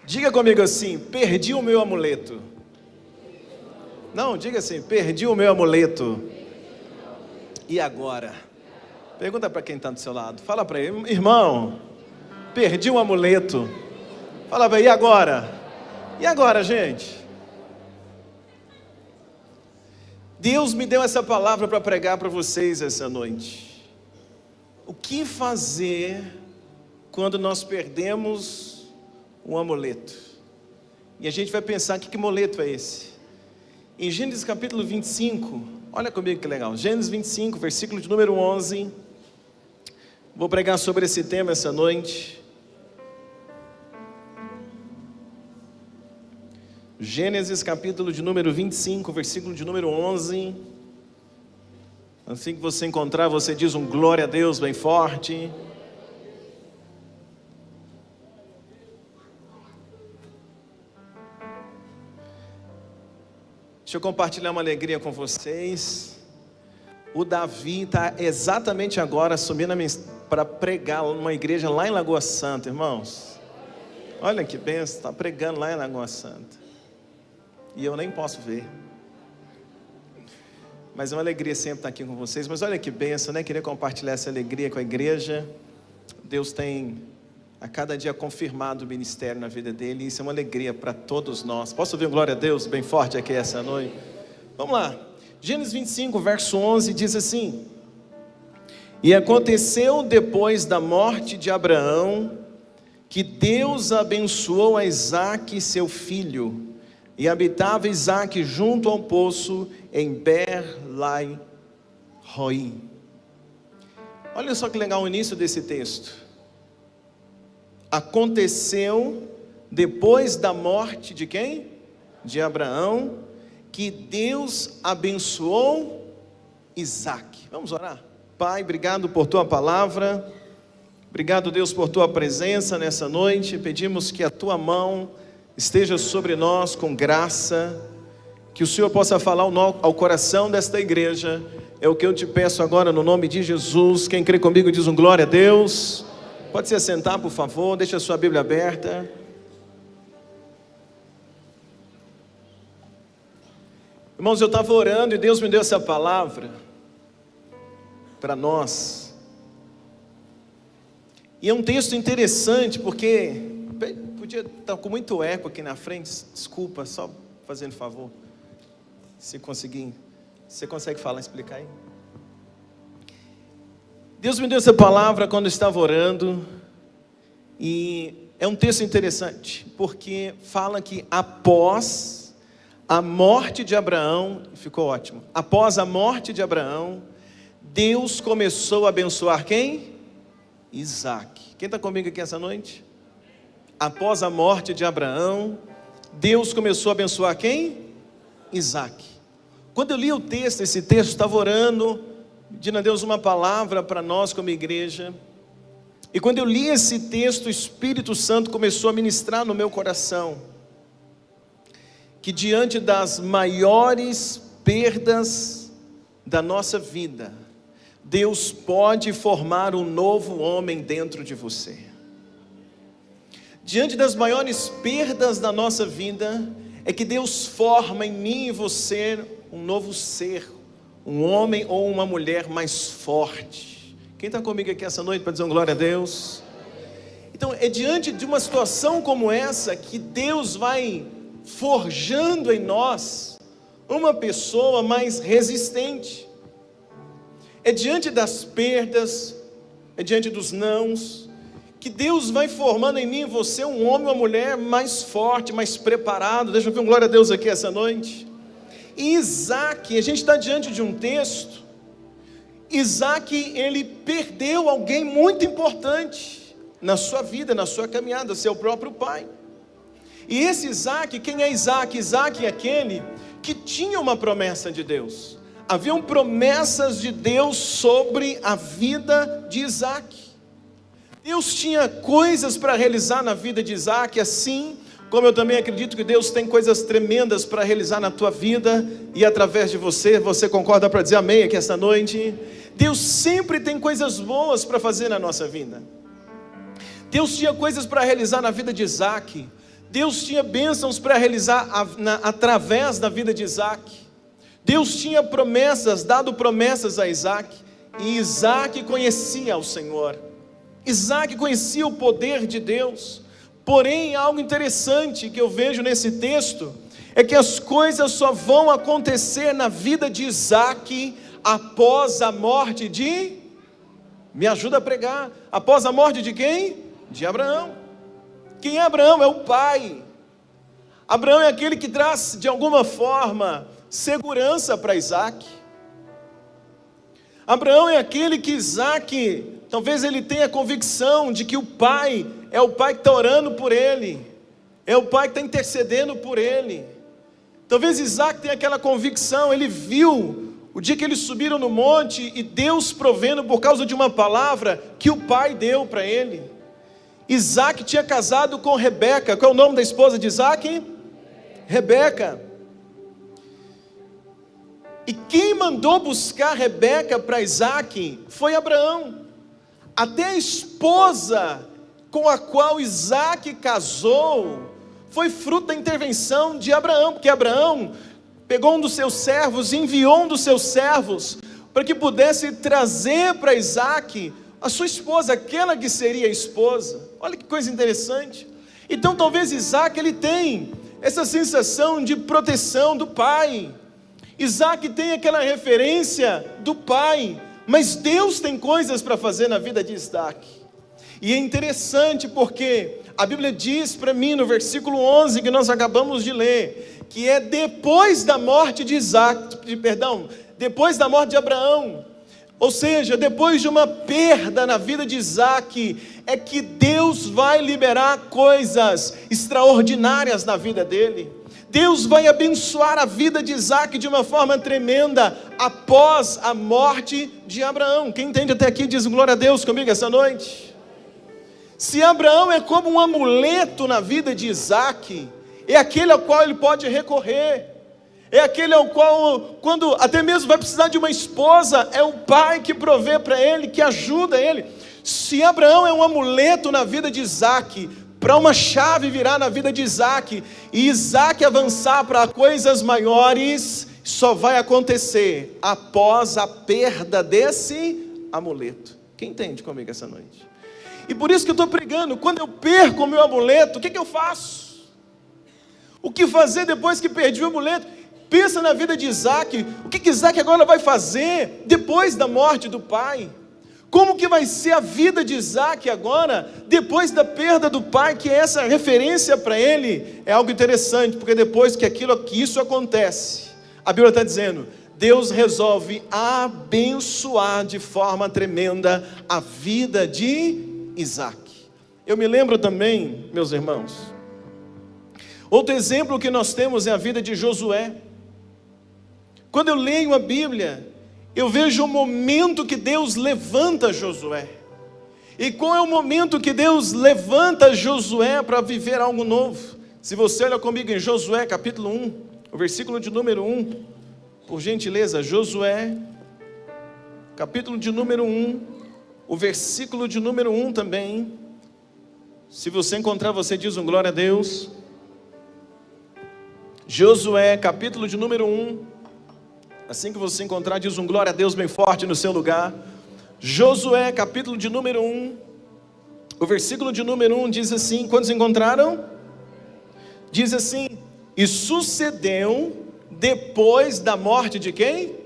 Diga comigo assim: perdi o meu amuleto. Não, diga assim: perdi o meu amuleto. E agora? Pergunta para quem está do seu lado. Fala para ele: irmão, perdi um amuleto. Fala para ele: e agora? E agora, gente? Deus me deu essa palavra para pregar para vocês essa noite. O que fazer quando nós perdemos um amuleto? E a gente vai pensar: que amuleto é esse? Em Gênesis capítulo 25, olha comigo que legal. Gênesis 25, versículo de número 11. Vou pregar sobre esse tema essa noite. Gênesis capítulo de número 25, versículo de número 11. Assim que você encontrar, você diz um glória a Deus bem forte. Deixa eu compartilhar uma alegria com vocês. O Davi está exatamente agora assumindo para pregar numa igreja lá em Lagoa Santa, irmãos. Olha que benção, está pregando lá em Lagoa Santa. E eu nem posso ver. Mas é uma alegria sempre estar aqui com vocês. Mas olha que benção, né? Queria compartilhar essa alegria com a igreja. Deus tem a cada dia confirmado o ministério na vida dele. E isso é uma alegria para todos nós. Posso ouvir um glória a Deus bem forte aqui essa noite? Vamos lá. Gênesis 25, verso 11 diz assim: E aconteceu depois da morte de Abraão, que Deus abençoou a Isaque seu filho. E habitava Isaque junto ao poço em Ber-lai-roi. Olha só que legal o início desse texto. Aconteceu depois da morte de quem? De Abraão, que Deus abençoou Isaque. Vamos orar? Pai, obrigado por tua palavra. Obrigado, Deus, por tua presença nessa noite. Pedimos que a tua mão esteja sobre nós com graça, que o Senhor possa falar ao coração desta igreja. É o que eu te peço agora no nome de Jesus. Quem crê comigo diz um glória a Deus. Pode se assentar, por favor, deixa a sua Bíblia aberta. Irmãos, eu estava orando e Deus me deu essa palavra para nós. E é um texto interessante porque podia estar com muito eco aqui na frente, desculpa, só fazendo favor. Se conseguir, você consegue falar, explicar aí? Deus me deu essa palavra quando eu estava orando, e é um texto interessante, porque fala que após a morte de Abraão, ficou ótimo, após a morte de Abraão, Deus começou a abençoar quem? Isaque. Quem está comigo aqui essa noite? Após a morte de Abraão, Deus começou a abençoar quem? Isaque. Quando eu li o texto, esse texto, estava orando, pedindo a Deus uma palavra para nós como igreja. E quando eu li esse texto, o Espírito Santo começou a ministrar no meu coração que diante das maiores perdas da nossa vida, Deus pode formar um novo homem dentro de você. Diante das maiores perdas da nossa vida, é que Deus forma em mim e você um novo ser, um homem ou uma mulher mais forte. Quem está comigo aqui essa noite para dizer um glória a Deus? Então é diante de uma situação como essa que Deus vai forjando em nós uma pessoa mais resistente. É diante das perdas, é diante dos nãos, que Deus vai formando em mim e você um homem ou uma mulher mais forte, mais preparado. Deixa eu ver um glória a Deus aqui essa noite. E Isaque, a gente está diante de um texto. Isaque, ele perdeu alguém muito importante na sua vida, na sua caminhada, seu próprio pai. E esse Isaque, quem é Isaque? Isaque é aquele que tinha uma promessa de Deus. Haviam promessas de Deus sobre a vida de Isaque. Deus tinha coisas para realizar na vida de Isaque, assim como eu também acredito que Deus tem coisas tremendas para realizar na tua vida e através de você. Você concorda para dizer amém aqui esta noite? Deus sempre tem coisas boas para fazer na nossa vida. Deus tinha coisas para realizar na vida de Isaque. Deus tinha bênçãos para realizar através da vida de Isaac. Deus tinha promessas, dado promessas a Isaac, e Isaac conhecia o Senhor. Isaac conhecia o poder de Deus. Porém, algo interessante que eu vejo nesse texto é que as coisas só vão acontecer na vida de Isaac após a morte de... Me ajuda a pregar. Após a morte de quem? De Abraão. Quem é Abraão? É o pai. Abraão é aquele que traz, de alguma forma, segurança para Isaac. Abraão é aquele que Isaac, talvez ele tenha a convicção de que o pai é o pai que está orando por ele, é o pai que está intercedendo por ele. Talvez Isaac tenha aquela convicção, ele viu o dia que eles subiram no monte e Deus provendo por causa de uma palavra que o pai deu para ele. Isaac tinha casado com Rebeca. Qual é o nome da esposa de Isaac? Rebeca. E quem mandou buscar Rebeca para Isaac foi Abraão. Até a esposa com a qual Isaac casou foi fruto da intervenção de Abraão, porque Abraão pegou um dos seus servos, enviou um dos seus servos para que pudesse trazer para Isaac a sua esposa, aquela que seria a esposa. Olha que coisa interessante. Então talvez Isaac ele tem essa sensação de proteção do pai. Isaac tem aquela referência do pai, mas Deus tem coisas para fazer na vida de Isaac. E é interessante porque a Bíblia diz para mim no versículo 11 que nós acabamos de ler, que é depois da morte de depois da morte de Abraão, ou seja, depois de uma perda na vida de Isaac, é que Deus vai liberar coisas extraordinárias na vida dele. Deus vai abençoar a vida de Isaac de uma forma tremenda após a morte de Abraão. Quem entende até aqui diz glória a Deus comigo essa noite. Se Abraão é como um amuleto na vida de Isaac, é aquele ao qual ele pode recorrer, é aquele ao qual, quando até mesmo vai precisar de uma esposa, é o pai que provê para ele, que ajuda ele. Se Abraão é um amuleto na vida de Isaac, para uma chave virar na vida de Isaac, e Isaac avançar para coisas maiores, só vai acontecer após a perda desse amuleto. Quem entende comigo essa noite? E por isso que eu estou pregando, quando eu perco o meu amuleto, o que eu faço? O que fazer depois que perdi o amuleto? Pensa na vida de Isaac, o que Isaac agora vai fazer depois da morte do pai? Como que vai ser a vida de Isaac agora, depois da perda do pai, que é essa referência para ele? É algo interessante, porque depois que isso acontece, a Bíblia está dizendo, Deus resolve abençoar de forma tremenda a vida de Isaac. Eu me lembro também, meus irmãos, outro exemplo que nós temos é a vida de Josué. Quando eu leio a Bíblia, eu vejo o momento que Deus levanta Josué. E qual é o momento que Deus levanta Josué para viver algo novo? Se você olha comigo em Josué capítulo 1, o versículo de número 1, por gentileza, Josué, capítulo de número 1, o versículo de número 1 também. Se você encontrar, você diz um glória a Deus. Josué, capítulo de número 1. Assim que você encontrar, diz um glória a Deus bem forte no seu lugar. Josué, capítulo de número 1, o versículo de número 1 diz assim, quantos encontraram? Diz assim, e sucedeu depois da morte de quem?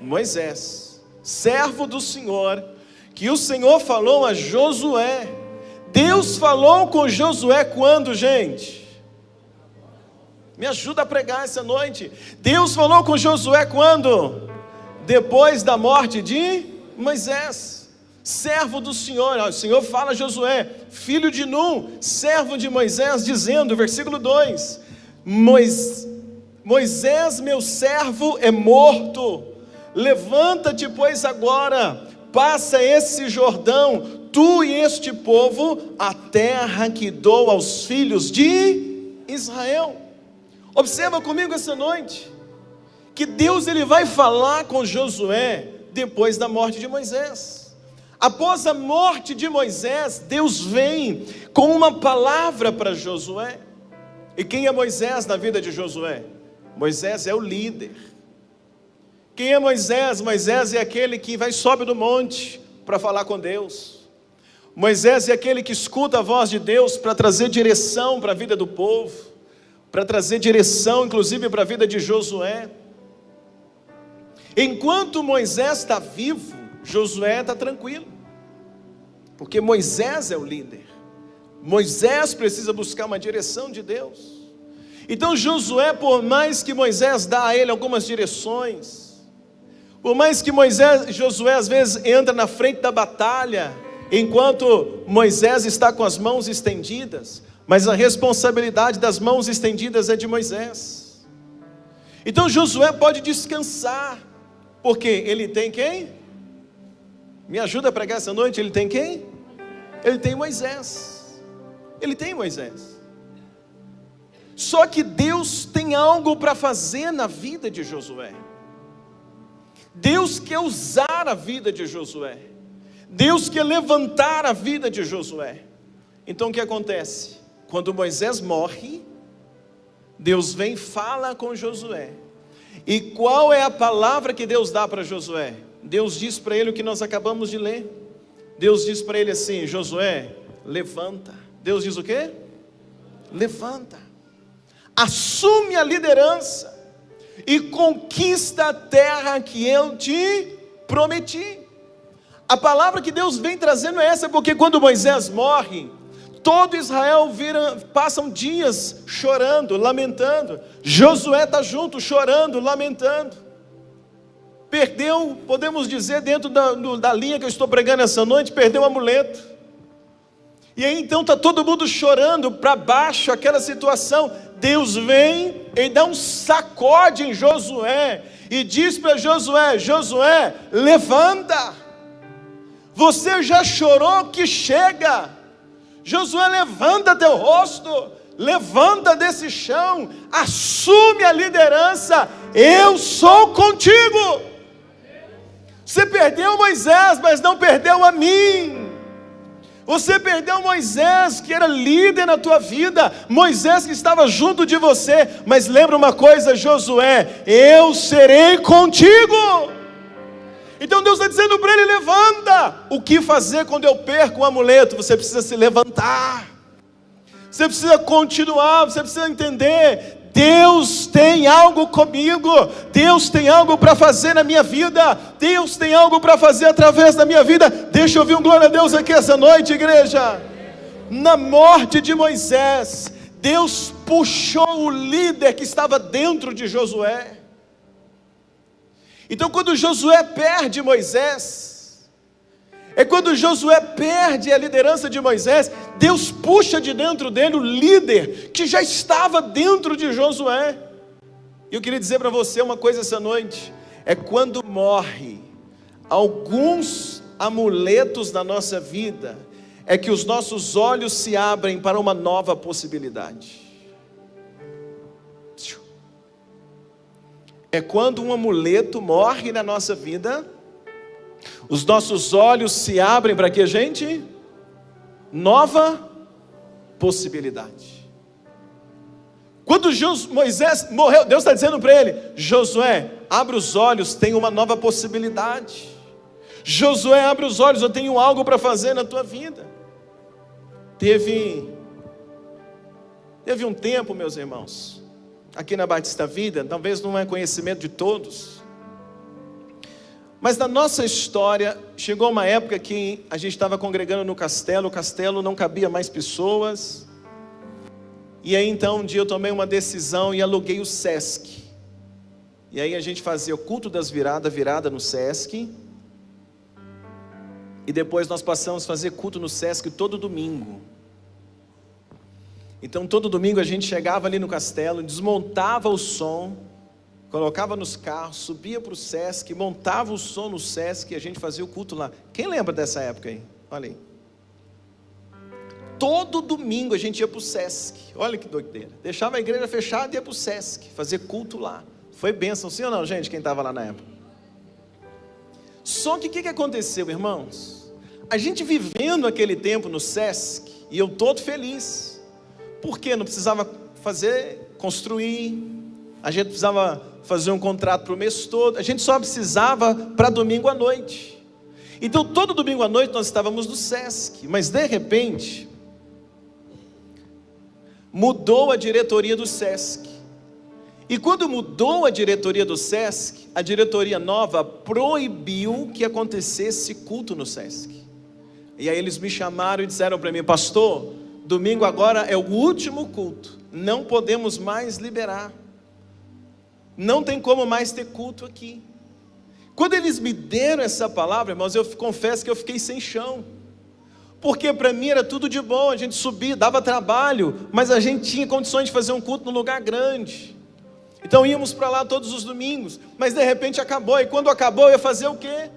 Moisés, servo do Senhor, que o Senhor falou a Josué. Deus falou com Josué quando, gente? Me ajuda a pregar essa noite. Deus falou com Josué quando? Depois da morte de Moisés, servo do Senhor. O Senhor fala a Josué, filho de Nun, servo de Moisés, dizendo, versículo 2, Moisés, meu servo, é morto. Levanta-te, pois, agora, passa esse Jordão, tu e este povo, a terra que dou aos filhos de Israel. Observa comigo essa noite, que Deus ele vai falar com Josué depois da morte de Moisés. Após a morte de Moisés, Deus vem com uma palavra para Josué. E quem é Moisés na vida de Josué? Moisés é o líder. Quem é Moisés? Moisés é aquele que sobe do monte para falar com Deus. Moisés é aquele que escuta a voz de Deus para trazer direção para a vida do povo, para trazer direção inclusive para a vida de Josué. Enquanto Moisés está vivo, Josué está tranquilo, porque Moisés é o líder. Moisés precisa buscar uma direção de Deus. Então Josué, por mais que Moisés dá a ele algumas direções, por mais que Josué às vezes entra na frente da batalha, enquanto Moisés está com as mãos estendidas, mas a responsabilidade das mãos estendidas é de Moisés. Então Josué pode descansar, porque ele tem quem? Me ajuda a pregar essa noite, ele tem quem? Ele tem Moisés. Ele tem Moisés. Só que Deus tem algo para fazer na vida de Josué. Deus quer usar a vida de Josué. Deus quer levantar a vida de Josué. Então o que acontece? Quando Moisés morre, Deus vem e fala com Josué. E qual é a palavra que Deus dá para Josué? Deus diz para ele o que nós acabamos de ler. Deus diz para ele assim: Josué, levanta. Deus diz o quê? Levanta. Assume a liderança e conquista a terra que eu te prometi. A palavra que Deus vem trazendo é essa, porque quando Moisés morre, todo Israel passam dias chorando, lamentando. Josué está junto, chorando, lamentando. Perdeu, podemos dizer, dentro da linha que eu estou pregando essa noite, perdeu o amuleto. E aí então está todo mundo chorando para baixo, aquela situação. Deus vem e dá um sacode em Josué e diz para Josué: Josué, levanta. Você já chorou, que chega. Josué, levanta teu rosto, levanta desse chão, assume a liderança, eu sou contigo. Você perdeu Moisés, mas não perdeu a mim. Você perdeu Moisés, que era líder na tua vida, Moisés que estava junto de você, mas lembra uma coisa, Josué, eu serei contigo. Então Deus está dizendo para ele: levanta. O que fazer quando eu perco o amuleto? Você precisa se levantar, você precisa continuar, você precisa entender, Deus tem algo comigo, Deus tem algo para fazer na minha vida, Deus tem algo para fazer através da minha vida. Deixa eu ouvir um glória a Deus aqui essa noite, igreja. Na morte de Moisés, Deus puxou o líder que estava dentro de Josué. Então quando Josué perde Moisés, é quando Josué perde a liderança de Moisés, Deus puxa de dentro dele o líder que já estava dentro de Josué. E eu queria dizer para você uma coisa essa noite: é quando morre alguns amuletos na nossa vida, é que os nossos olhos se abrem para uma nova possibilidade. É quando um amuleto morre na nossa vida, os nossos olhos se abrem para que, gente? Nova possibilidade. Quando Moisés morreu, Deus está dizendo para ele: Josué, abre os olhos, tem uma nova possibilidade. Josué, abre os olhos, eu tenho algo para fazer na tua vida. Teve um tempo, meus irmãos, aqui na Batista Vida, talvez não é conhecimento de todos, mas na nossa história, chegou uma época que a gente estava congregando no castelo, o castelo não cabia mais pessoas, e aí então um dia eu tomei uma decisão e aluguei o Sesc, e aí a gente fazia o culto das virada no Sesc, e depois nós passamos a fazer culto no Sesc todo domingo. Então todo domingo a gente chegava ali no castelo, desmontava o som, colocava nos carros, subia para o Sesc, montava o som no Sesc e a gente fazia o culto lá. Quem lembra dessa época aí? Olha aí. Todo domingo a gente ia para o Sesc, olha que doideira. Deixava a igreja fechada e ia para o Sesc, fazer culto lá. Foi bênção, sim ou não, gente, quem estava lá na época? Só que o que aconteceu, irmãos? A gente vivendo aquele tempo no Sesc, e eu todo feliz, porque não precisava construir, a gente precisava fazer um contrato para o mês todo, a gente só precisava para domingo à noite. Então todo domingo à noite nós estávamos no SESC, mas de repente mudou a diretoria do SESC. E quando mudou a diretoria do SESC, a diretoria nova proibiu que acontecesse culto no SESC. E aí eles me chamaram e disseram para mim: pastor, domingo agora é o último culto, não podemos mais liberar, não tem como mais ter culto aqui. Quando eles me deram essa palavra, irmãos, eu confesso que eu fiquei sem chão, porque para mim era tudo de bom, a gente subia, dava trabalho, mas a gente tinha condições de fazer um culto num lugar grande. Então íamos para lá todos os domingos, mas de repente acabou, e quando acabou eu ia fazer o quê?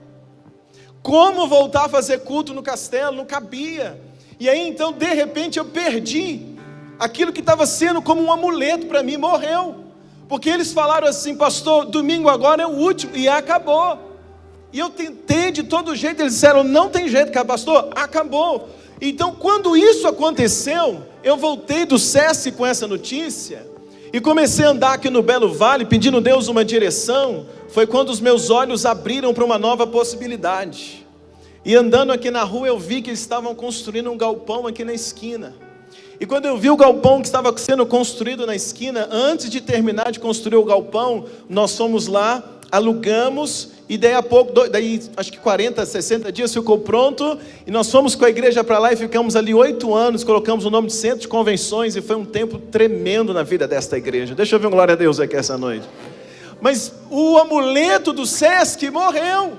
Como voltar a fazer culto no castelo? Não cabia. E aí então de repente eu perdi aquilo que estava sendo como um amuleto para mim, morreu, porque eles falaram assim: pastor, domingo agora é o último, e acabou. E eu tentei de todo jeito, eles disseram: não tem jeito, pastor, acabou. Então quando isso aconteceu, eu voltei do SESC com essa notícia, e comecei a andar aqui no Belo Vale, pedindo a Deus uma direção. Foi quando os meus olhos abriram para uma nova possibilidade. E andando aqui na rua eu vi que eles estavam construindo um galpão aqui na esquina. E quando eu vi o galpão que estava sendo construído na esquina, antes de terminar de construir o galpão, nós fomos lá, alugamos, e daí a pouco, acho que 40, 60 dias ficou pronto, e nós fomos com a igreja para lá e ficamos ali 8 anos, colocamos o nome de Centro de Convenções, e foi um tempo tremendo na vida desta igreja. Deixa eu ver um glória a Deus aqui essa noite. Mas o amuleto do SESC morreu.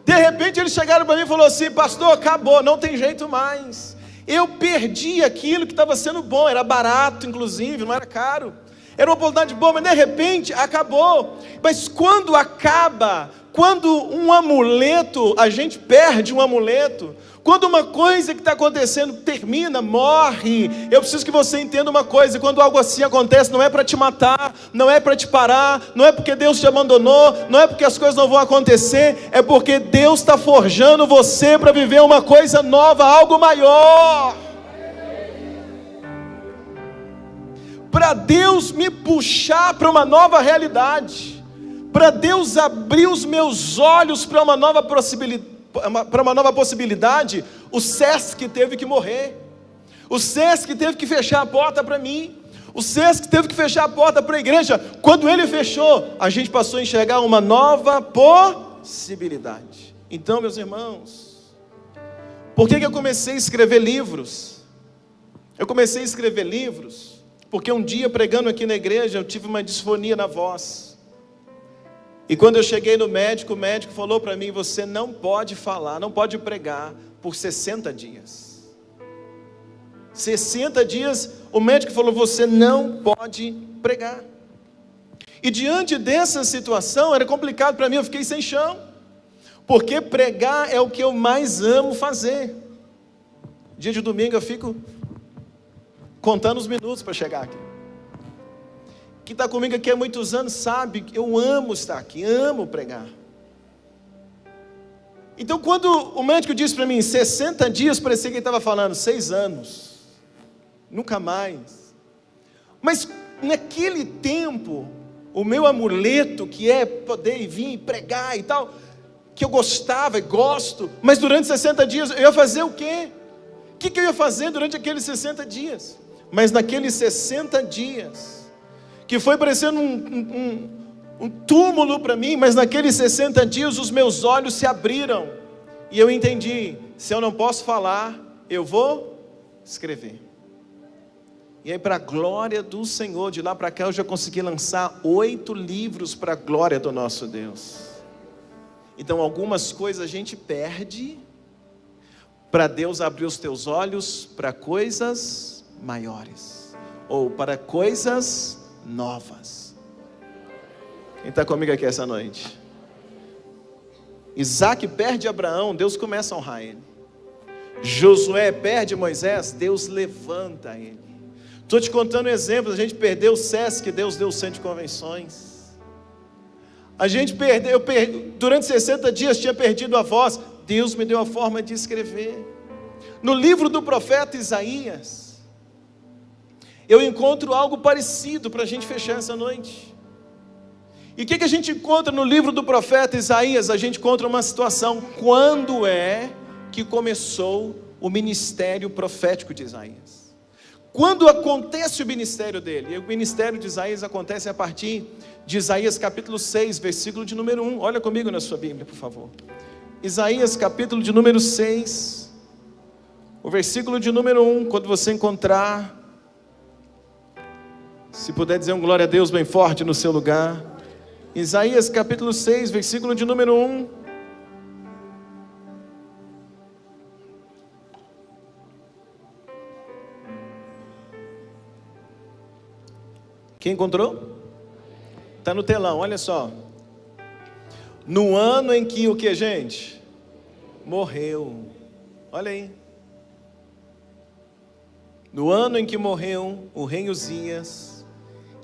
De repente eles chegaram para mim e falaram assim: pastor, acabou, não tem jeito mais. Eu perdi aquilo que estava sendo bom, era barato inclusive, não era caro, era uma oportunidade boa, mas de repente acabou. Mas quando acaba, quando um amuleto, a gente perde um amuleto, quando uma coisa que está acontecendo termina, morre, eu preciso que você entenda uma coisa: quando algo assim acontece, não é para te matar, não é para te parar, não é porque Deus te abandonou, não é porque as coisas não vão acontecer, é porque Deus está forjando você para viver uma coisa nova, algo maior. Para Deus me puxar para uma nova realidade, para Deus abrir os meus olhos para uma nova possibilidade, o SESC teve que morrer, o SESC teve que fechar a porta para mim, o SESC teve que fechar a porta para a igreja. Quando ele fechou, a gente passou a enxergar uma nova possibilidade. Então, meus irmãos, por que eu comecei a escrever livros? Eu comecei a escrever livros porque um dia, pregando aqui na igreja, eu tive uma disfonia na voz. E quando eu cheguei no médico, o médico falou para mim: você não pode falar, não pode pregar por 60 dias. 60 dias, o médico falou: você não pode pregar. E diante dessa situação, era complicado para mim, eu fiquei sem chão. Porque pregar é o que eu mais amo fazer. Dia de domingo eu fico contando os minutos para chegar aqui. Quem está comigo aqui há muitos anos sabe que eu amo estar aqui, amo pregar. Então quando o médico disse para mim 60 dias, parecia que ele estava falando 6 anos, nunca mais. Mas naquele tempo, o meu amuleto, que é poder vir pregar e tal, que eu gostava e gosto, mas durante 60 dias eu ia fazer o quê? O que eu ia fazer durante aqueles 60 dias? Mas naqueles 60 dias, que foi parecendo um túmulo para mim, mas naqueles 60 dias os meus olhos se abriram, e eu entendi: se eu não posso falar, eu vou escrever. E aí, para a glória do Senhor, de lá para cá eu já consegui lançar 8 livros para a glória do nosso Deus. Então algumas coisas a gente perde, para Deus abrir os teus olhos para coisas maiores, ou para coisas novas. Quem está comigo aqui essa noite? Isaac perde Abraão, Deus começa a honrar ele. Josué perde Moisés, Deus levanta ele. Estou te contando exemplos. A gente perdeu o SESC, Deus deu o Centro de Convenções. A gente perdeu, durante 60 dias tinha perdido a voz, Deus me deu a forma de escrever. No livro do profeta Isaías, eu encontro algo parecido para a gente fechar essa noite. E o que a gente encontra no livro do profeta Isaías? A gente encontra uma situação. Quando é que começou o ministério profético de Isaías? Quando acontece o ministério dele? E o ministério de Isaías acontece a partir de Isaías capítulo 6, versículo de número 1. Olha comigo na sua Bíblia, por favor. Isaías capítulo de número 6, o versículo de número 1. Quando você encontrar, se puder dizer um glória a Deus bem forte no seu lugar. Isaías capítulo 6, versículo de número 1. Quem encontrou? Está no telão, olha só. No ano em que o que, gente? Morreu. Olha aí. No ano em que morreu o rei Uzias,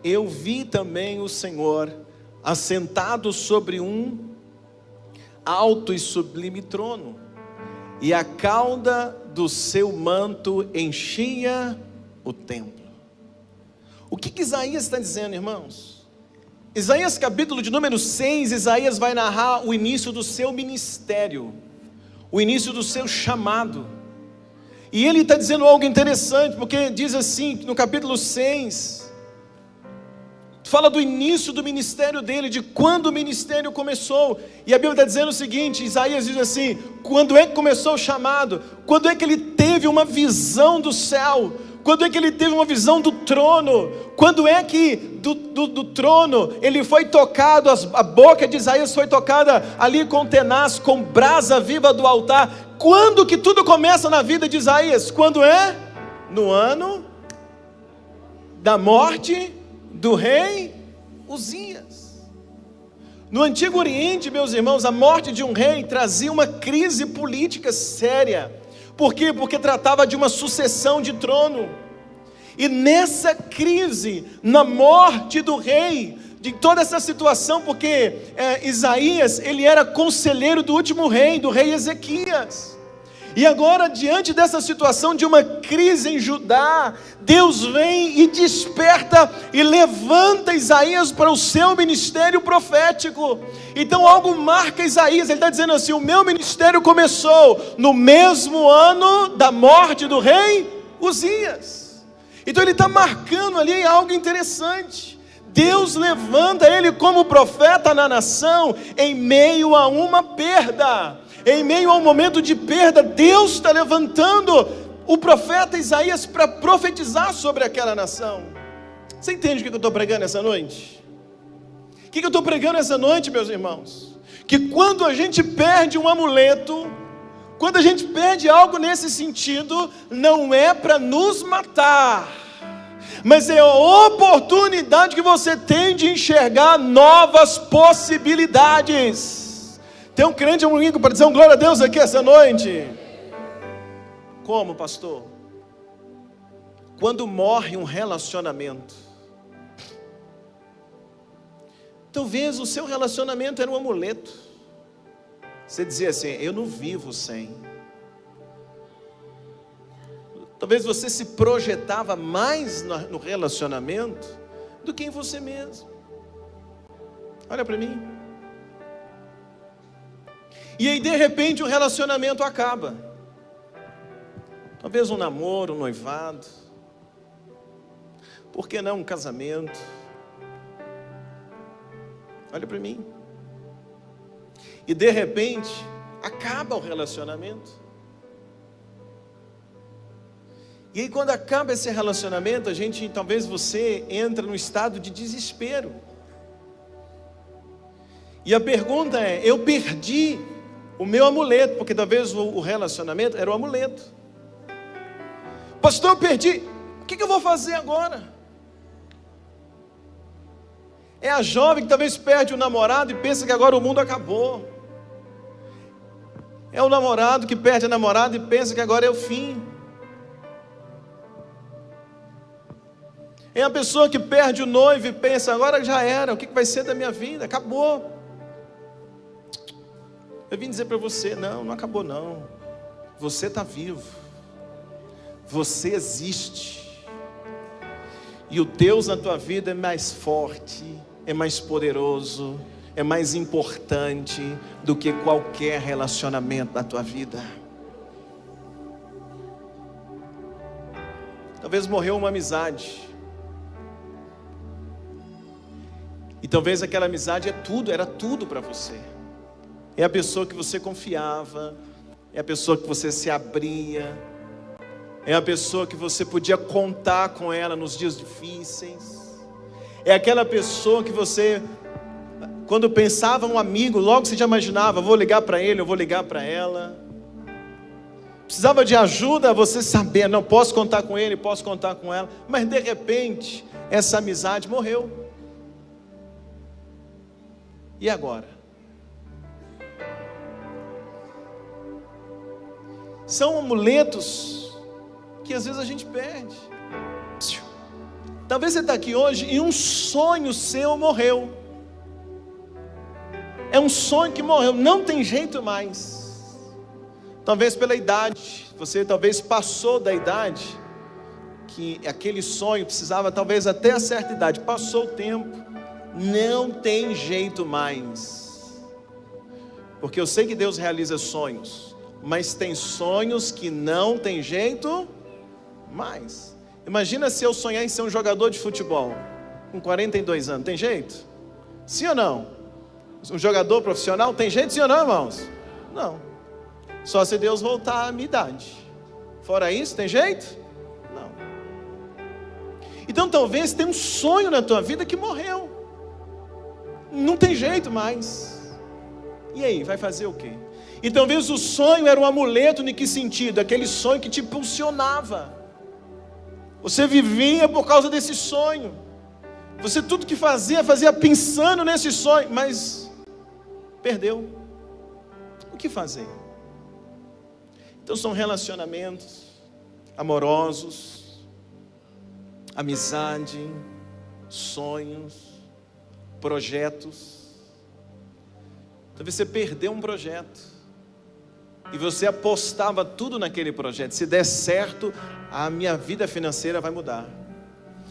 eu vi também o Senhor assentado sobre um alto e sublime trono, e a cauda do seu manto enchia o templo. O que Isaías está dizendo, irmãos? Isaías capítulo de número 6, Isaías vai narrar o início do seu ministério, o início do seu chamado. E ele está dizendo algo interessante, porque diz assim, no capítulo 6, fala do início do ministério dele, de quando o ministério começou. E a Bíblia está dizendo o seguinte, Isaías diz assim, quando é que começou o chamado? Quando é que ele teve uma visão do céu? Quando é que ele teve uma visão do trono? Quando é que do trono ele foi tocado, a boca de Isaías foi tocada ali com tenaz, com brasa viva do altar? Quando que tudo começa na vida de Isaías? Quando é? No ano da morte do rei Uzias. No Antigo Oriente, meus irmãos, a morte de um rei trazia uma crise política séria. Por quê? Porque tratava de uma sucessão de trono. E nessa crise, na morte do rei, de toda essa situação, porque Isaías, ele era conselheiro do último rei, do rei Ezequias. E agora, diante dessa situação de uma crise em Judá, Deus vem e desperta e levanta Isaías para o seu ministério profético. Então algo marca Isaías, ele está dizendo assim, o meu ministério começou no mesmo ano da morte do rei Uzias. Então ele está marcando ali algo interessante. Deus levanta ele como profeta na nação, em meio a uma perda. Em meio a um momento de perda, Deus está levantando o profeta Isaías para profetizar sobre aquela nação. Você entende o que eu estou pregando essa noite? O que eu estou pregando essa noite, meus irmãos? Que quando a gente perde um amuleto, quando a gente perde algo nesse sentido, não é para nos matar, mas é a oportunidade que você tem de enxergar novas possibilidades. Tem um crente amigo para dizer um glória a Deus aqui essa noite? Como, pastor? Quando morre um relacionamento. Talvez o seu relacionamento era um amuleto. Você dizia assim, eu não vivo sem. Talvez você se projetava mais no relacionamento do que em você mesmo. Olha para mim. E aí de repente o relacionamento acaba. Talvez um namoro, um noivado. Por que não um casamento? Olha para mim. E de repente acaba o relacionamento. E aí quando acaba esse relacionamento, talvez você entra num estado de desespero. E a pergunta é, eu perdi o meu amuleto, porque talvez o relacionamento era o amuleto. Pastor, eu perdi, o que eu vou fazer agora? É a jovem que talvez perde o namorado e pensa que agora o mundo acabou. É o namorado que perde a namorada e pensa que agora é o fim. É a pessoa que perde o noivo e pensa, agora já era, o que vai ser da minha vida? Acabou. Eu vim dizer para você, não acabou não. Você está vivo. Você existe. E o Deus na tua vida é mais forte, é mais poderoso, é mais importante do que qualquer relacionamento na tua vida. Talvez morreu uma amizade. E talvez aquela amizade era tudo para você. É a pessoa que você confiava, é a pessoa que você se abria, é a pessoa que você podia contar com ela nos dias difíceis. É aquela pessoa que você, quando pensava um amigo, logo você já imaginava, vou ligar para ele, eu vou ligar para ela. Precisava de ajuda, você saber, não, posso contar com ele, posso contar com ela. Mas de repente, essa amizade morreu. E agora? São amuletos que às vezes a gente perde. Talvez você está aqui hoje e um sonho seu morreu. É um sonho que morreu, não tem jeito mais. Talvez pela idade, você talvez passou da idade, que aquele sonho precisava talvez até a certa idade, passou o tempo, não tem jeito mais. Porque eu sei que Deus realiza sonhos, mas tem sonhos que não tem jeito mais. Imagina se eu sonhar em ser um jogador de futebol, com 42 anos, tem jeito? Sim ou não? Um jogador profissional, tem jeito sim ou não, irmãos? Não. Só se Deus voltar à minha idade. Fora isso, tem jeito? Não. Então talvez tenha um sonho na tua vida que morreu. Não tem jeito mais. E aí, vai fazer o quê? E talvez o sonho era um amuleto, em que sentido? Aquele sonho que te impulsionava. Você vivia por causa desse sonho. Você tudo que fazia pensando nesse sonho, mas perdeu. O que fazer? Então são relacionamentos amorosos, amizade, sonhos, projetos. Talvez você perdeu um projeto e você apostava tudo naquele projeto. Se der certo, a minha vida financeira vai mudar.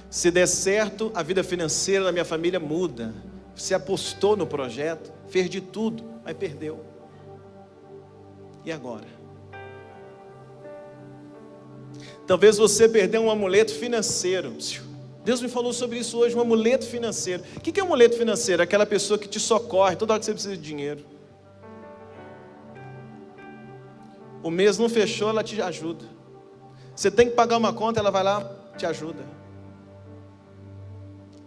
Se der certo, a vida financeira da minha família muda. Você apostou no projeto, fez de tudo, mas perdeu. E agora? Talvez você perdeu um amuleto financeiro. Deus me falou sobre isso hoje, um amuleto financeiro. O que é um amuleto financeiro? Aquela pessoa que te socorre toda hora que você precisa de dinheiro. O mês não fechou, ela te ajuda. Você tem que pagar uma conta, ela vai lá, te ajuda.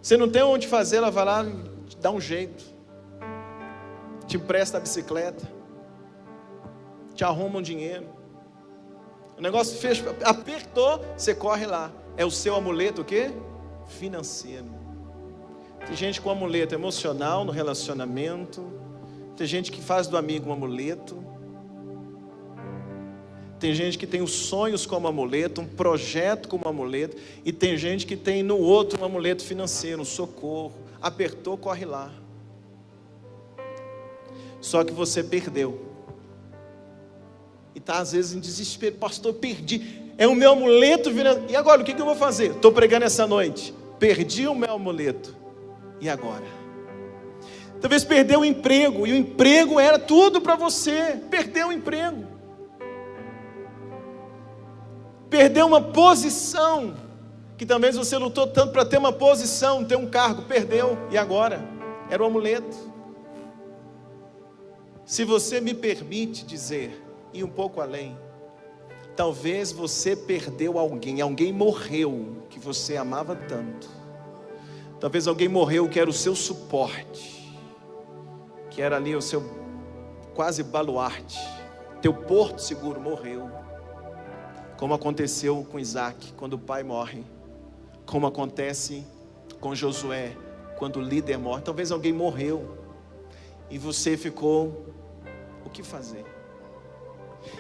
Você não tem onde fazer, ela vai lá, te dá um jeito. Te empresta a bicicleta. Te arruma um dinheiro. O negócio fechou, apertou, você corre lá. É o seu amuleto o quê? Financeiro. Tem gente com amuleto emocional no relacionamento. Tem gente que faz do amigo um amuleto. Tem gente que tem os sonhos como amuleto, um projeto como amuleto. E tem gente que tem no outro um amuleto financeiro, um socorro. Apertou, corre lá. Só que você perdeu. E está às vezes em desespero. Pastor, perdi. É o meu amuleto. E agora, o que eu vou fazer? Estou pregando essa noite. Perdi o meu amuleto. E agora? Talvez perdeu o emprego. E o emprego era tudo para você. Perdeu o emprego. Perdeu uma posição. Que talvez você lutou tanto para ter uma posição, ter um cargo. Perdeu. E agora? Era o amuleto. Se você me permite dizer, e um pouco além, talvez você perdeu alguém morreu que você amava tanto. Talvez alguém morreu que era o seu suporte, que era ali o seu quase baluarte, teu porto seguro morreu, como aconteceu com Isaac quando o pai morre, como acontece com Josué quando o líder morre. Talvez alguém morreu e você ficou, o que fazer?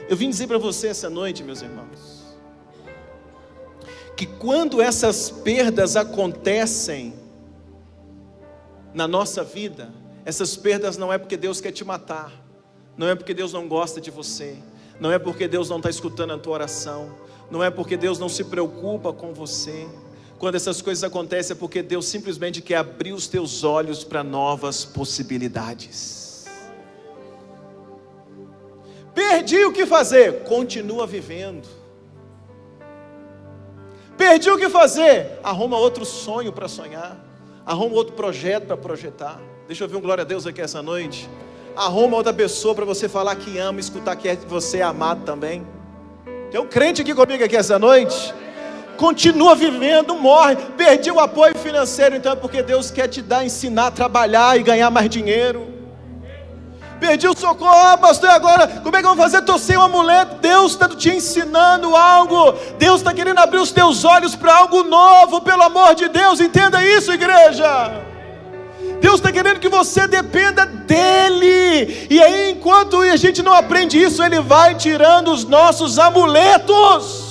Eu vim dizer para você essa noite, meus irmãos, que quando essas perdas acontecem na nossa vida, essas perdas não é porque Deus quer te matar, não é porque Deus não gosta de você, não é porque Deus não está escutando a tua oração, não é porque Deus não se preocupa com você. Quando essas coisas acontecem é porque Deus simplesmente quer abrir os teus olhos para novas possibilidades. Perdi o que fazer, continua vivendo. Perdi o que fazer, arruma outro sonho para sonhar, arruma outro projeto para projetar. Deixa eu ver um glória a Deus aqui essa noite. Arruma outra pessoa para você falar que ama, escutar que você é amado também. Tem um crente aqui comigo aqui essa noite. Continua vivendo, morre. Perdi o apoio financeiro, então é porque Deus quer te dar, ensinar a trabalhar e ganhar mais dinheiro. Perdi o socorro, pastor, agora como é que eu vou fazer? Estou sem um amuleto. Deus está te ensinando algo. Deus está querendo abrir os teus olhos para algo novo, pelo amor de Deus. Entenda isso, igreja. Deus está querendo que você dependa dEle. E aí, enquanto a gente não aprende isso, Ele vai tirando os nossos amuletos.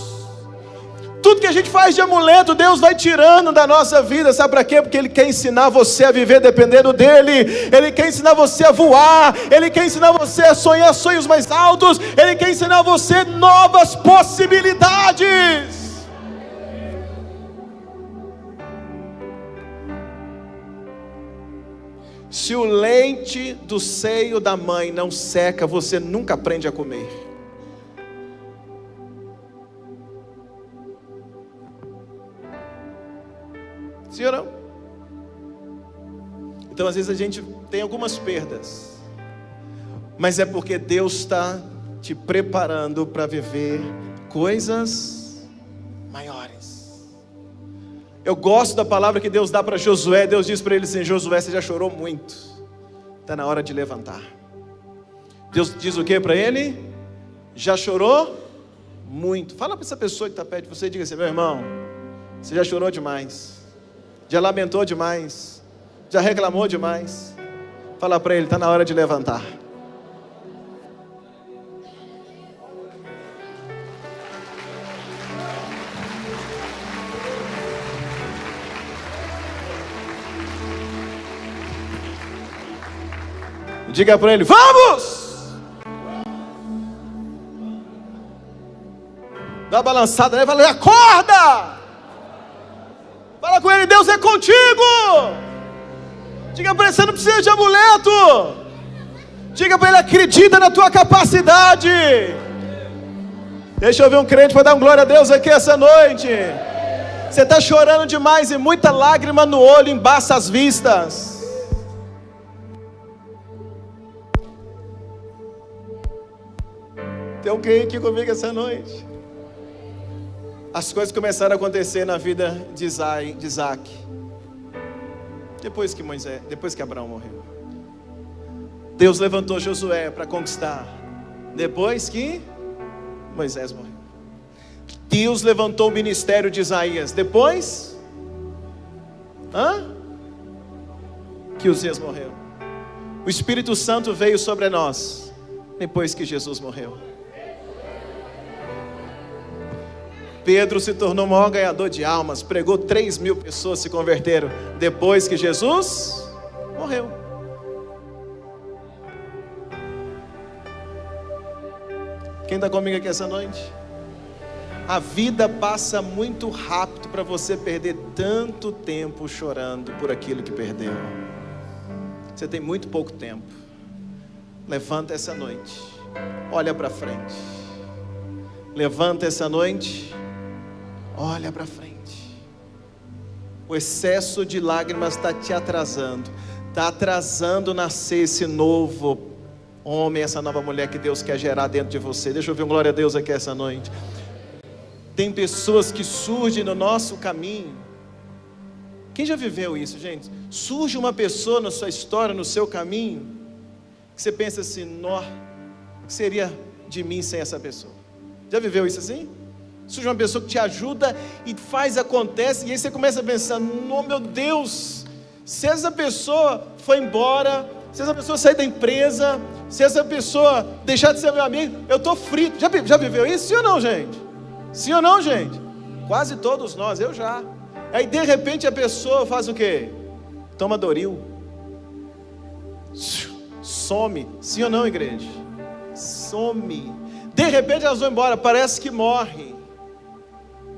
Tudo que a gente faz de amuleto, Deus vai tirando da nossa vida. Sabe para quê? Porque Ele quer ensinar você a viver dependendo dEle. Ele quer ensinar você a voar. Ele quer ensinar você a sonhar sonhos mais altos. Ele quer ensinar você novas possibilidades. Se o leite do seio da mãe não seca, você nunca aprende a comer. Sim ou não? Então às vezes a gente tem algumas perdas, mas é porque Deus está te preparando para viver coisas maiores. Eu gosto da palavra que Deus dá para Josué. Deus diz para ele assim: Josué, você já chorou muito, está na hora de levantar. Deus diz o que para ele? Já chorou muito. Fala para essa pessoa que está perto de você, diga assim: meu irmão, você já chorou demais, já lamentou demais, já reclamou demais. Fala para ele, está na hora de levantar. Diga para ele: vamos! Dá uma balançada, né? Fala: acorda! Fala com ele: Deus é contigo! Diga para ele: você não precisa de amuleto. Diga para ele: acredita na tua capacidade. Deixa eu ver um crente para dar um glória a Deus aqui essa noite. Você está chorando demais e muita lágrima no olho embaça as vistas. Tem alguém aqui comigo essa noite? As coisas começaram a acontecer na vida de Isaac, depois que Abraão morreu. Deus levantou Josué para conquistar, depois que Moisés morreu. Deus levantou o ministério de Isaías, depois que Uzias morreu. O Espírito Santo veio sobre nós, depois que Jesus morreu. Pedro se tornou o maior ganhador de almas, pregou 3.000 pessoas se converteram, depois que Jesus morreu. Quem está comigo aqui essa noite? A vida passa muito rápido para você perder tanto tempo chorando por aquilo que perdeu. Você tem muito pouco tempo. Levanta essa noite, olha para frente. Levanta essa noite, olha para frente. O excesso de lágrimas está te atrasando. Está atrasando nascer esse novo homem, essa nova mulher que Deus quer gerar dentro de você. Deixa eu ver um glória a Deus aqui essa noite. Tem pessoas que surgem no nosso caminho. Quem já viveu isso, gente? Surge uma pessoa na sua história, no seu caminho, que você pensa assim: nó, o que seria de mim sem essa pessoa? Já viveu isso assim? Surge uma pessoa que te ajuda e faz, acontece, e aí você começa a pensar: oh meu Deus, se essa pessoa foi embora, se essa pessoa sair da empresa, se essa pessoa deixar de ser meu amigo, eu estou frito. Já viveu isso? Sim ou não, gente? Sim ou não, gente? Quase todos nós, eu já. Aí de repente a pessoa faz o quê? Toma Doril, some. Sim ou não, igreja? Some. De repente elas vão embora, parece que morre.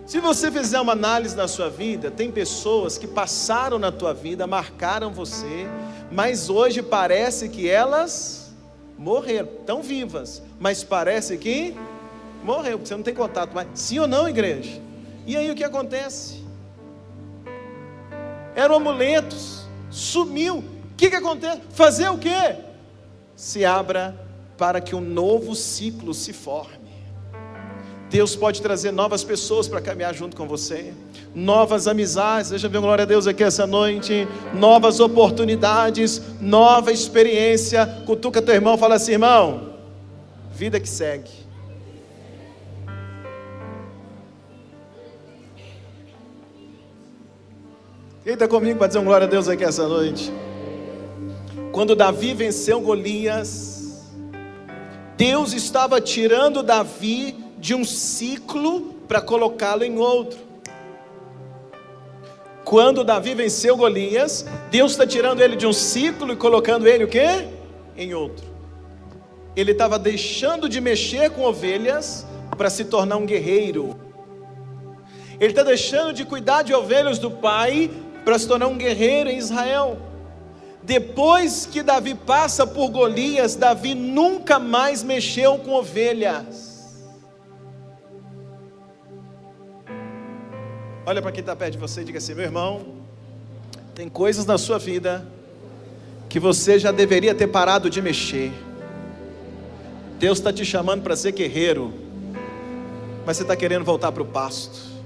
Se você fizer uma análise na sua vida, tem pessoas que passaram na tua vida, marcaram você, mas hoje parece que elas morreram, estão vivas, mas parece que morreu, porque você não tem contato mais. Sim ou não, igreja? E aí o que acontece? Eram amuletos, sumiu. O que acontece? Fazer o quê? Se abra para que um novo ciclo se forme. Deus pode trazer novas pessoas para caminhar junto com você, novas amizades. Deixa eu ver, glória a Deus aqui essa noite, novas oportunidades, nova experiência. Cutuca teu irmão, fala assim: irmão, vida que segue. Quem está comigo para dizer um glória a Deus aqui essa noite? Quando Davi venceu Golias, Deus estava tirando Davi de um ciclo para colocá-lo em outro. Quando Davi venceu Golias, Deus está tirando ele de um ciclo e colocando ele o quê? Em outro. Ele estava deixando de mexer com ovelhas para se tornar um guerreiro. Ele está deixando de cuidar de ovelhas do pai para se tornar um guerreiro em Israel. Depois que Davi passa por Golias, Davi nunca mais mexeu com ovelhas. Olha para quem está perto de você e diga assim: meu irmão, tem coisas na sua vida que você já deveria ter parado de mexer. Deus está te chamando para ser guerreiro, mas você está querendo voltar para o pasto.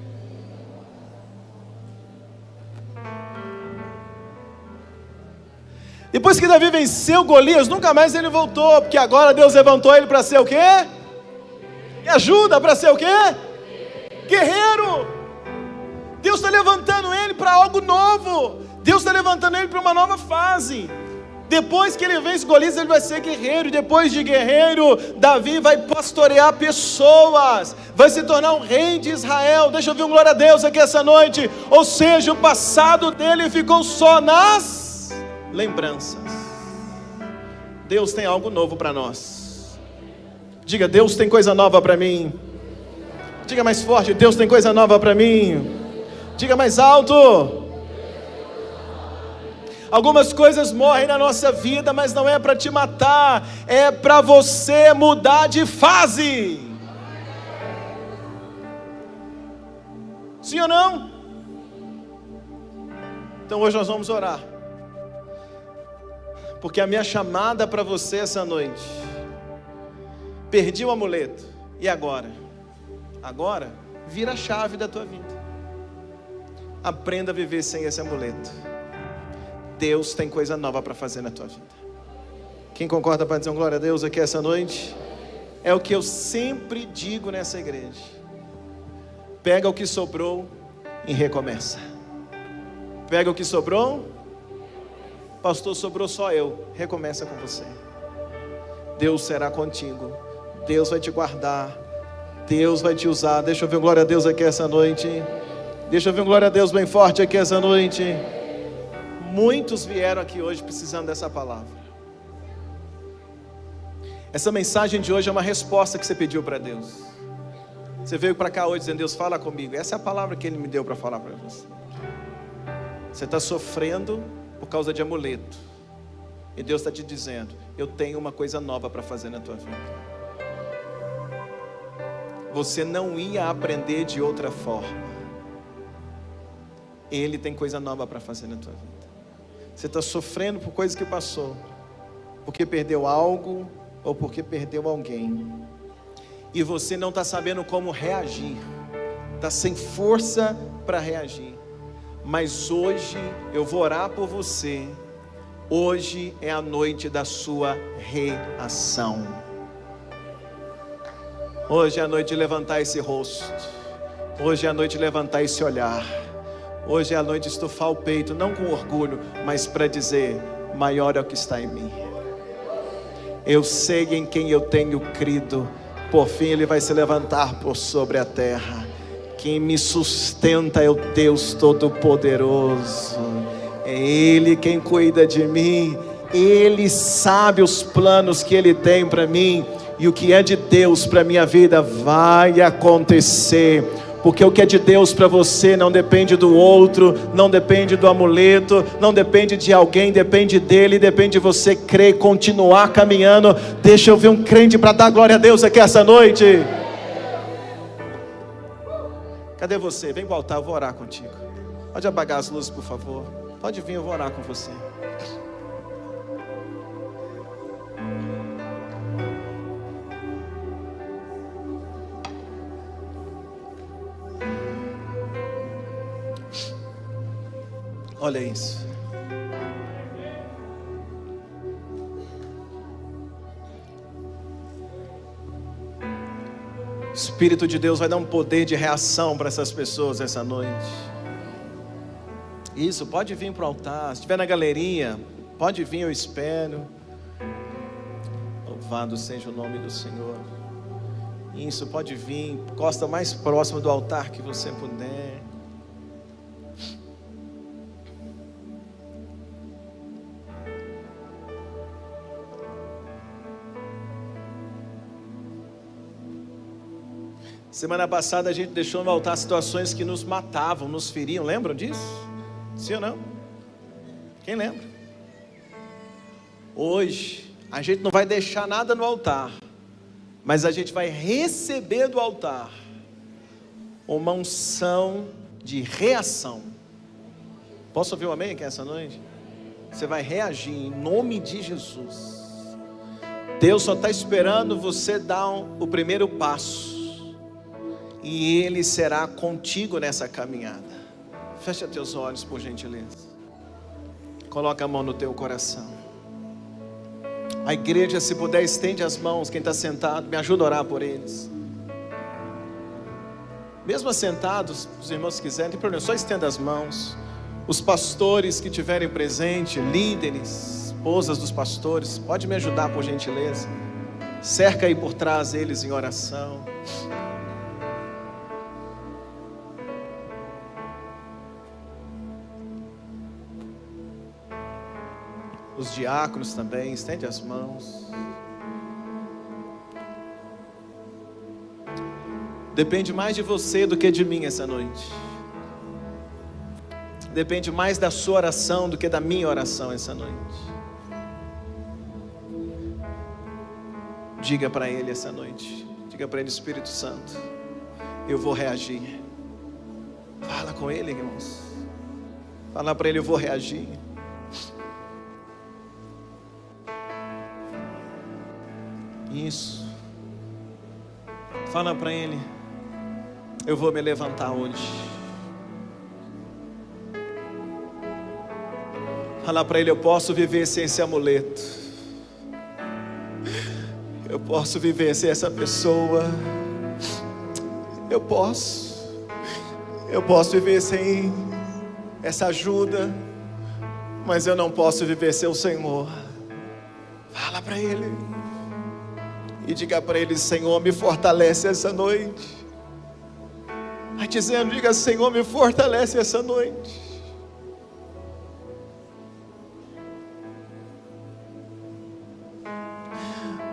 Depois que Davi venceu Golias, nunca mais ele voltou, porque agora Deus levantou ele para ser o quê? Me ajuda, para ser o quê? Guerreiro. Deus está levantando ele para algo novo. Deus está levantando ele para uma nova fase. Depois que ele vence Golias, ele vai ser guerreiro. E depois de guerreiro, Davi vai pastorear pessoas, vai se tornar um rei de Israel. Deixa eu ver um glória a Deus aqui essa noite. Ou seja, o passado dele ficou só nas lembranças. Deus tem algo novo para nós. Diga: Deus tem coisa nova para mim. Diga mais forte: Deus tem coisa nova para mim. Diga mais alto. Algumas coisas morrem na nossa vida, mas não é para te matar, é para você mudar de fase. Sim ou não? Então hoje nós vamos orar, porque a minha chamada para você essa noite: perdi o amuleto, e agora? Agora vira a chave da tua vida. Aprenda a viver sem esse amuleto. Deus tem coisa nova para fazer na tua vida. Quem concorda para dizer um glória a Deus aqui essa noite? É o que eu sempre digo nessa igreja: pega o que sobrou e recomeça. Pega o que sobrou. Pastor, sobrou só eu. Recomeça com você. Deus será contigo. Deus vai te guardar. Deus vai te usar. Deixa eu ver um glória a Deus aqui essa noite. Deixa eu ver um glória a Deus bem forte aqui essa noite. Muitos vieram aqui hoje precisando dessa palavra. Essa mensagem de hoje é uma resposta que você pediu para Deus. Você veio para cá hoje dizendo: Deus, fala comigo. Essa é a palavra que Ele me deu para falar para você. Você está sofrendo por causa de amuleto, e Deus está te dizendo: eu tenho uma coisa nova para fazer na tua vida. Você não ia aprender de outra forma. Ele tem coisa nova para fazer na tua vida. Você está sofrendo por coisa que passou, porque perdeu algo ou porque perdeu alguém, e você não está sabendo como reagir, está sem força para reagir. Mas hoje eu vou orar por você. Hoje é a noite da sua reação. Hoje é a noite de levantar esse rosto. Hoje é a noite de levantar esse olhar. Hoje é a noite de estufar o peito, não com orgulho, mas para dizer: maior é o que está em mim. Eu sei em quem eu tenho crido. Por fim Ele vai se levantar por sobre a terra. Quem me sustenta é o Deus Todo-Poderoso. É Ele quem cuida de mim. Ele sabe os planos que Ele tem para mim. E o que é de Deus para a minha vida vai acontecer. Porque o que é de Deus para você não depende do outro, não depende do amuleto, não depende de alguém, depende dele, depende de você crer e continuar caminhando. Deixa eu ver um crente para dar glória a Deus aqui essa noite. Cadê você? Vem pro altar, eu vou orar contigo. Pode apagar as luzes, por favor. Pode vir, eu vou orar com você. Olha isso. O Espírito de Deus vai dar um poder de reação para essas pessoas essa noite. Isso, pode vir para o altar. Se estiver na galeria, pode vir, eu espero. Louvado seja o nome do Senhor. Isso, pode vir. Encosta mais próximo do altar que você puder. Semana passada a gente deixou no altar situações que nos matavam, nos feriam. Lembram disso? Sim ou não? Quem lembra? Hoje a gente não vai deixar nada no altar, mas a gente vai receber do altar uma unção de reação. Posso ouvir um amém aqui essa noite? Você vai reagir em nome de Jesus. Deus só está esperando você dar o primeiro passo, e Ele será contigo nessa caminhada. Fecha teus olhos, por gentileza. Coloca a mão no teu coração. A igreja, se puder, estende as mãos. Quem está sentado, me ajuda a orar por eles. Mesmo assentados, os irmãos quiserem, não tem problema, só estenda as mãos. Os pastores que tiverem presente, líderes, esposas dos pastores, pode me ajudar, por gentileza. Cerca aí por trás eles em oração. Os diáconos também, estende as mãos. Depende mais de você do que de mim essa noite. Depende mais da sua oração do que da minha oração essa noite. Diga para Ele essa noite. Diga para Ele, Espírito Santo, eu vou reagir. Fala com Ele, irmãos. Fala para Ele, eu vou reagir. Isso. Fala para Ele, eu vou me levantar hoje. Fala para Ele, eu posso viver sem esse amuleto. Eu posso viver sem essa pessoa. Eu posso viver sem essa ajuda, mas eu não posso viver sem o Senhor. Fala para Ele. E diga para Ele, Senhor, me fortalece essa noite. Vai dizendo, diga, Senhor, me fortalece essa noite.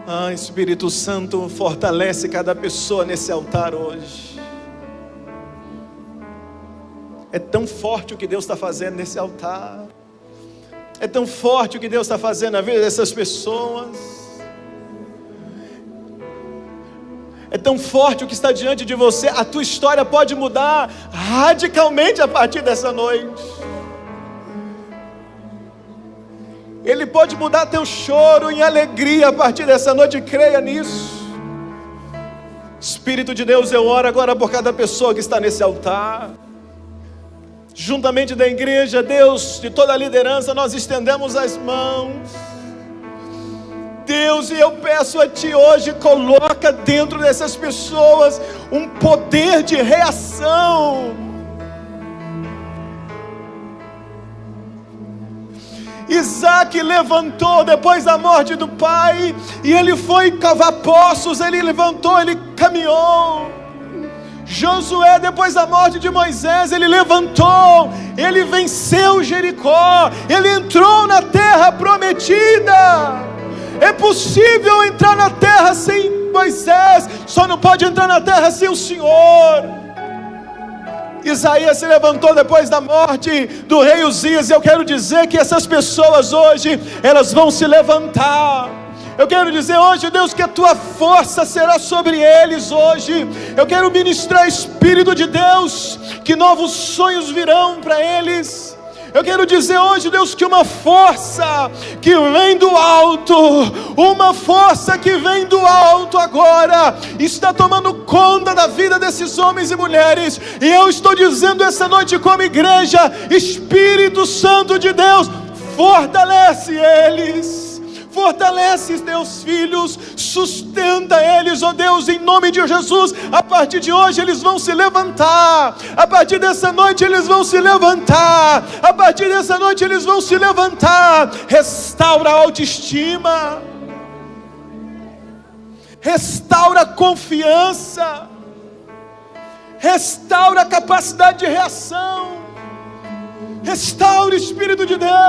Ah, Espírito Santo, fortalece cada pessoa nesse altar hoje. É tão forte o que Deus está fazendo nesse altar. É tão forte o que Deus está fazendo na vida dessas pessoas. É tão forte o que está diante de você. A tua história pode mudar radicalmente a partir dessa noite. Ele pode mudar teu choro em alegria a partir dessa noite. Creia nisso. Espírito de Deus, eu oro agora por cada pessoa que está nesse altar. Juntamente da igreja, Deus, de toda a liderança, nós estendemos as mãos. Deus, e eu peço a Ti hoje, coloca dentro dessas pessoas um poder de reação. Isaac levantou depois da morte do pai, e ele foi cavar poços, ele levantou, ele caminhou. Josué, depois da morte de Moisés, ele levantou, ele venceu Jericó, ele entrou na terra prometida. É possível entrar na terra sem Moisés, só não pode entrar na terra sem o Senhor. Isaías se levantou depois da morte do rei Uzias, e eu quero dizer que essas pessoas hoje, elas vão se levantar. Eu quero dizer hoje, Deus, que a tua força será sobre eles hoje. Eu quero ministrar Espírito de Deus, que novos sonhos virão para eles. Eu quero dizer hoje, Deus, que uma força que vem do alto, uma força que vem do alto agora, está tomando conta da vida desses homens e mulheres. E eu estou dizendo essa noite como igreja: Espírito Santo de Deus, fortalece eles. Fortalece teus filhos, sustenta eles, ó Deus, em nome de Jesus. A partir de hoje eles vão se levantar, a partir dessa noite eles vão se levantar, a partir dessa noite eles vão se levantar. Restaura a autoestima, restaura a confiança, restaura a capacidade de reação, restaura o Espírito de Deus.